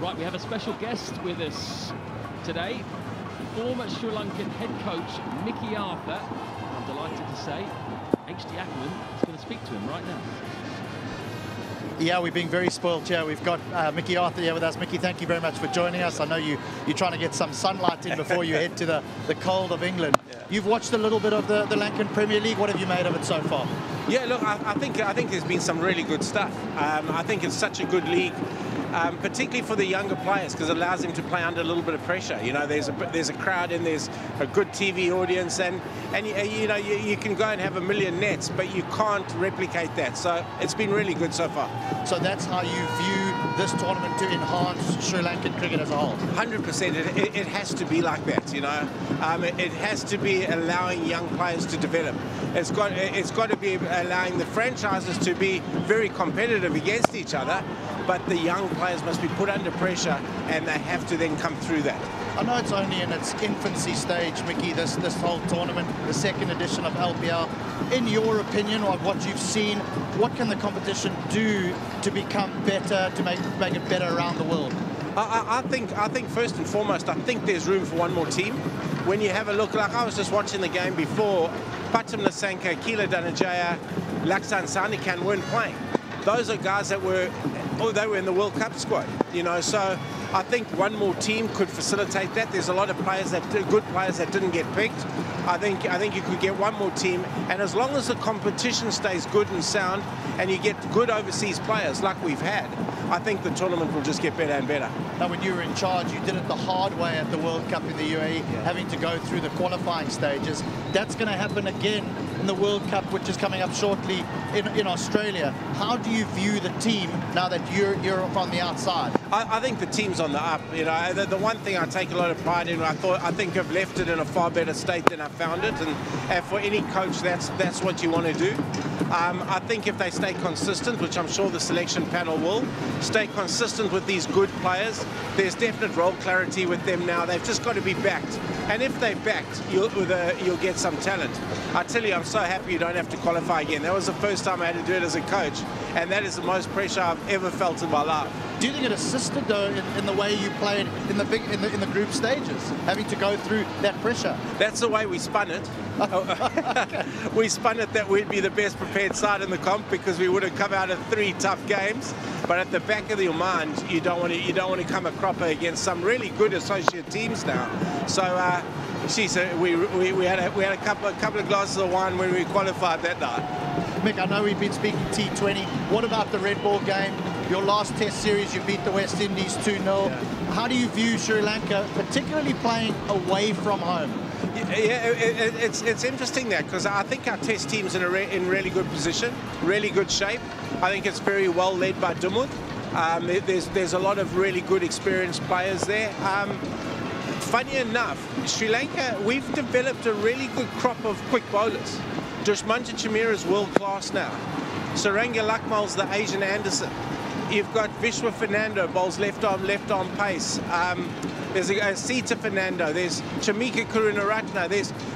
Right, we have a special guest with us today, former Sri Lankan head coach Mickey Arthur. I'm delighted to say HD Ackerman is going to speak to him right now. Yeah, we're being very spoiled here. We've got Mickey Arthur here with us. Mickey, thank you very much for joining us. I know you're trying to get some sunlight in before you head to the cold of England. Yeah. You've watched a little bit of the Lankan Premier League. What have you made of it so far? Yeah, look, I think there's been some really good stuff. I think it's such a good league, particularly for the younger players, because it allows them to play under a little bit of pressure. You know, there's a crowd and there's a good TV audience, and you know, you can go and have 1 million nets, but you can't replicate that. So it's been really good so far. So that's how you view this tournament to enhance Sri Lankan cricket as a whole? 100%. It has to be like that, you know. It has to be allowing young players to develop. It's got to be allowing the franchises to be very competitive against each other, but the young players must be put under pressure, and they have to then come through that. I know it's only in its infancy stage, Mickey, this whole tournament, the second edition of LPL. In your opinion, or what you've seen, what can the competition do to become better, to make it better around the world? I think first and foremost, I think there's room for one more team. When you have a look, like I was just watching the game before, Patam Lasanka, Kila Dhanajaya, Lankan Sanikan weren't playing. Those are guys that were in the World Cup squad, you know, so I think one more team could facilitate that. There's a lot of players good players that didn't get picked. I think you could get one more team, and as long as the competition stays good and sound, and you get good overseas players like we've had, I think the tournament will just get better and better. Now, when you were in charge, you did it the hard way at the World Cup in the UAE, having to go through the qualifying stages. That's going to happen again in the World Cup, which is coming up shortly in Australia. How do you view the team now that you're on the outside? I think the team's on the up. You know, the one thing I take a lot of pride in, I think I've left it in a far better state than I found it, and for any coach, that's what you want to do. I think if they stay consistent, which I'm sure the selection panel will, stay consistent with these good players, there's definite role clarity with them now. They've just got to be backed. And if they're backed, you'll get some talent. I tell you, I'm so happy you don't have to qualify again. That was the first time I had to do it as a coach, and that is the most pressure I've ever felt in my life. Do you think it assisted, though, in the way you played in the group stages, having to go through that pressure? That's the way we spun it. We spun it that we'd be the best prepared side in the comp because we would have come out of 3 tough games. But at the back of your mind, you don't want to come a cropper against some really good associate teams now. So, we had a couple of glasses of wine when we qualified that night. Mick, I know we've been speaking T20. What about the red ball game? Your last test series, you beat the West Indies 2-0. Yeah. How do you view Sri Lanka, particularly playing away from home? Yeah, it's interesting that, because I think our test team's in really good position, really good shape. I think it's very well led by Dumut. There's a lot of really good experienced players there. Funny enough, Sri Lanka, we've developed a really good crop of quick bowlers. Dushmanta Chamira is world class now. Saranga Lakmal's the Asian Anderson. You've got Vishwa Fernando, bowls left arm pace. There's a Sita Fernando. There's Chamika Karunaratne.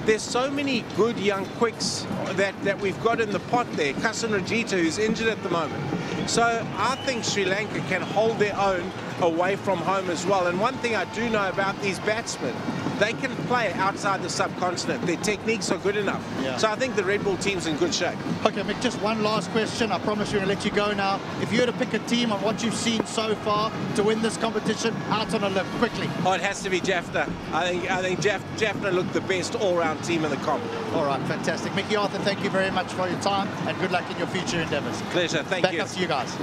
There's so many good young quicks that we've got in the pot there. Kasan Rajita, who's injured at the moment. So I think Sri Lanka can hold their own away from home as well. And one thing I do know about these batsmen, they can play outside the subcontinent. Their techniques are good enough. Yeah. So I think the Red Bull team's in good shape. Okay, Mick, just one last question. I promise we're going to let you go now. If you were to pick a team on what you've seen so far to win this competition, out on a limb, quickly. Oh, it has to be Jaffna. I think Jaffna looked the best all-round team in the comp. All right, fantastic. Mickey Arthur, thank you very much for your time, and good luck in your future endeavours. Pleasure, thank you. Back up to you guys.